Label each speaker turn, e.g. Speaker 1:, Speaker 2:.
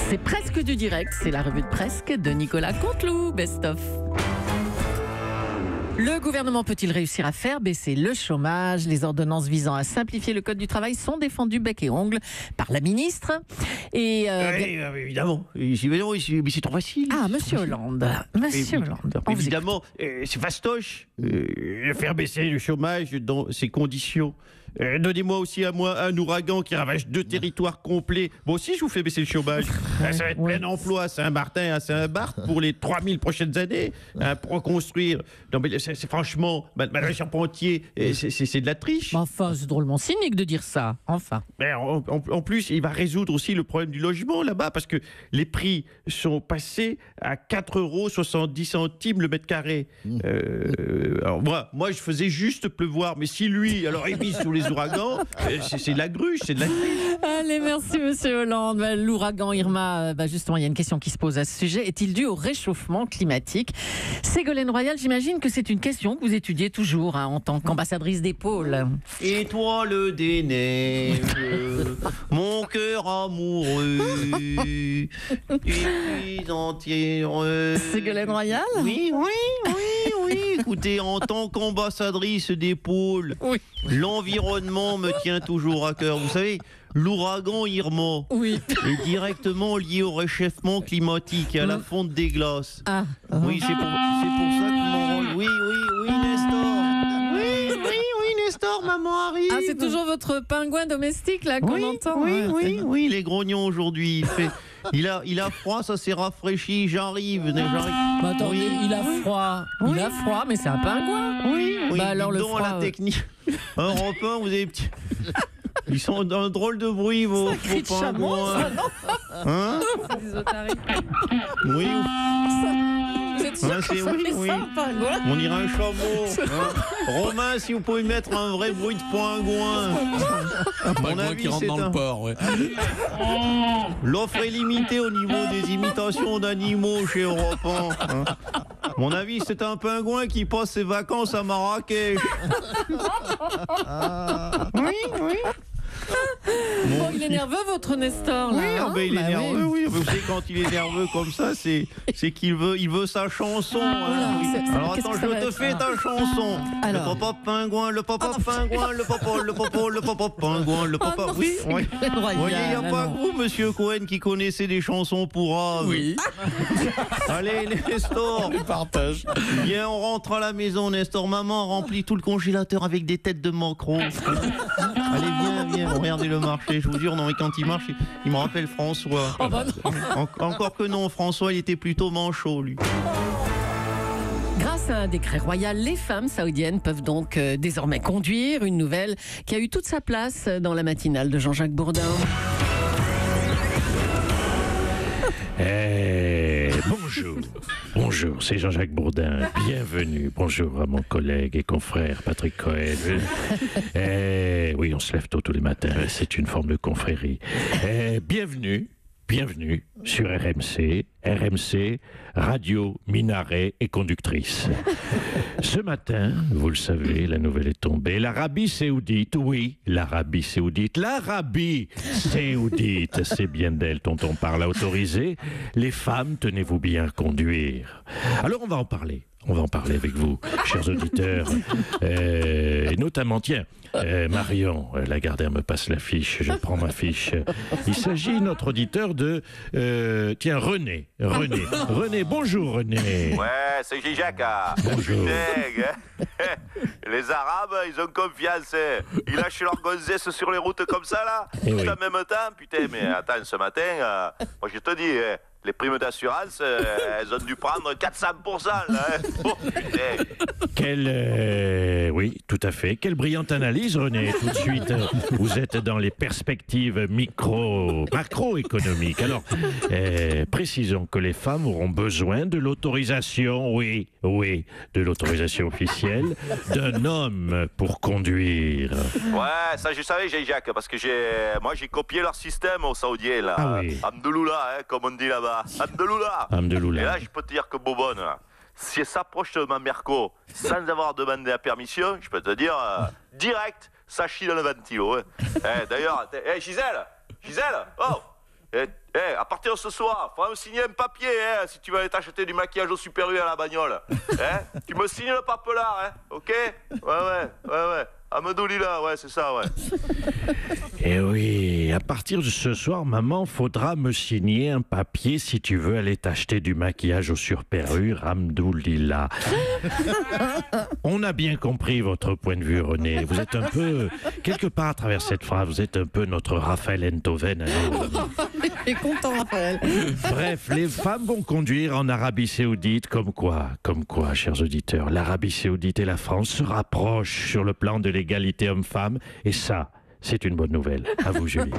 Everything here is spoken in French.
Speaker 1: C'est presque du direct, c'est la revue de presque de Nicolas Canteloup, Best of. Le gouvernement peut-il réussir à faire baisser le chômage ? Les ordonnances visant à simplifier le code du travail sont défendues bec et ongle par la ministre. Et
Speaker 2: évidemment. Mais c'est trop facile.
Speaker 1: Ah, Monsieur Hollande. Monsieur Hollande.
Speaker 2: Évidemment, c'est fastoche. Faire baisser le chômage dans ces conditions. Donnez-moi aussi à moi un ouragan qui ravage 2 territoires complets. Moi aussi, je vous fais baisser le chômage. Ça va être plein emploi à Saint-Martin, à Saint-Barth pour les 3000 prochaines années. Pour reconstruire. Non, mais c'est franchement, Madame Charpentier, c'est de la triche.
Speaker 1: Enfin, c'est drôlement cynique de dire ça. Enfin.
Speaker 2: Mais en plus, il va résoudre aussi le problème du logement là-bas parce que les prix sont passés à 4,70 € le mètre carré. Alors moi, je faisais juste pleuvoir. Mais si lui, alors il mise sur les ouragans, c'est de la gruche, c'est de la triche.
Speaker 1: Allez, merci Monsieur Hollande. L'ouragan Irma, justement, il y a une question qui se pose à ce sujet. Est-il dû au réchauffement climatique ? Ségolène Royal, j'imagine que c'est une question que vous étudiez toujours en tant qu'ambassadrice des pôles.
Speaker 2: Étoile des neiges, mon cœur amoureux, et entière.
Speaker 1: Ségolène Royal ?
Speaker 2: Oui. Écoutez, en tant qu'ambassadrice des pôles, l'environnement me tient toujours à cœur. Vous savez, l'ouragan Irma est directement lié au réchauffement climatique et à la fonte des glaces. Oui, c'est pour ça que mon rôle... Oui, Nestor. Oui, Nestor, maman arrive.
Speaker 1: Ah, c'est toujours votre pingouin domestique là qu'on entend.
Speaker 2: Oui, les grognons aujourd'hui. Il a froid, ça s'est rafraîchi, j'arrive.
Speaker 1: Attendez, il a froid, mais c'est un pingouin.
Speaker 2: Oui.
Speaker 1: Alors le froid.
Speaker 2: La technique. Europe 1, vous avez... Ils sont dans un drôle de bruit, vos pingouins. Hein ? Oui.
Speaker 1: Vous êtes sûr que ça, un pingouin ?
Speaker 2: On dirait un chameau. Romain, si vous pouvez mettre un vrai bruit de pingouin.
Speaker 3: Un pingouin qui rentre dans le port, ouais.
Speaker 2: L'offre est limitée au niveau des imitations d'animaux chez Europe 1. Mon avis, c'est un pingouin qui passe ses vacances à Marrakech. Oui.
Speaker 1: Bon, il est nerveux, votre Nestor, là.
Speaker 2: Il est nerveux, oui. Vous savez, quand il est nerveux comme ça, c'est qu'il veut sa chanson. Alors attends, je te fais ta chanson.
Speaker 1: Alors.
Speaker 2: Le papa pingouin, le papa pingouin, le papa pingouin, le papa... Oui. Vous voyez, il n'y a pas que vous, monsieur Cohen, qui connaissez des chansons pour Ave.
Speaker 3: Oui.
Speaker 2: Allez, Nestor.
Speaker 3: Je partage.
Speaker 2: Viens, on rentre à la maison, Nestor. Maman remplit tout le congélateur avec des têtes de maquereau. Allez, viens, regardez le marché. Je vous jure, non, mais quand il marche, il me rappelle François. Encore que non, François, il était plutôt manchot, lui.
Speaker 1: Grâce à un décret royal, les femmes saoudiennes peuvent donc désormais conduire. Une nouvelle qui a eu toute sa place dans la matinale de Jean-Jacques Bourdin.
Speaker 4: Bonjour, c'est Jean-Jacques Bourdin. Bienvenue. Bonjour à mon collègue et confrère Patrick Cohen. Oui, on se lève tôt tous les matins. C'est une forme de confrérie. Bienvenue sur RMC, radio, minaret et conductrice. Ce matin, vous le savez, la nouvelle est tombée. L'Arabie Saoudite, c'est bien d'elle dont on parle, a autorisé les femmes, tenez-vous bien, conduire. Alors on va en parler avec vous, chers auditeurs, et notamment, Marion Lagardère me passe la fiche, je prends ma fiche. Il s'agit, notre auditeur, de René. René, bonjour René.
Speaker 5: Ouais, c'est Jacques.
Speaker 4: Bonjour.
Speaker 5: Les Arabes, ils ont confiance. Ils lâchent leurs gonzesses sur les routes comme ça, là. Tout en même temps, putain, mais attends, ce matin, moi je te dis, les primes d'assurance, elles ont dû prendre 400%, là. Oh, putain.
Speaker 4: Oui, tout à fait. Quelle brillante analyse, René. Tout de suite, vous êtes dans les perspectives macroéconomiques. Alors, précisons que les femmes auront besoin de l'autorisation, de l'autorisation officielle d'un homme pour conduire.
Speaker 5: Ouais, ça je savais, Jacques, parce que j'ai copié leur système aux Saoudiens, là.
Speaker 4: Ah oui.
Speaker 5: Amdeloula, comme on dit là-bas. Amdeloula. Et là, je peux te dire que Bobonne, si elle s'approche de ma Merco sans avoir demandé la permission, je peux te dire, direct, ça chie dans le ventilo. D'ailleurs, Gisèle, oh, à partir de ce soir, faudra me signer un papier, hein, si tu veux aller t'acheter du maquillage au Super U à la bagnole. Hein, tu me signes le papelard, hein, ok? Ouais. Amadoulila, ouais, c'est ça, ouais.
Speaker 4: Eh oui, à partir de ce soir, maman, faudra me signer un papier si tu veux aller t'acheter du maquillage au Super U, Ramdoulila. On a bien compris votre point de vue, René. Vous êtes un peu, quelque part à travers cette phrase, vous êtes un peu notre Raphaël Enthoven.
Speaker 1: Il est content, Raphaël.
Speaker 4: Bref, les femmes vont conduire en Arabie Saoudite, comme quoi, chers auditeurs, l'Arabie Saoudite et la France se rapprochent sur le plan de l'égalité homme-femme, et ça, c'est une bonne nouvelle. À vous, Julie.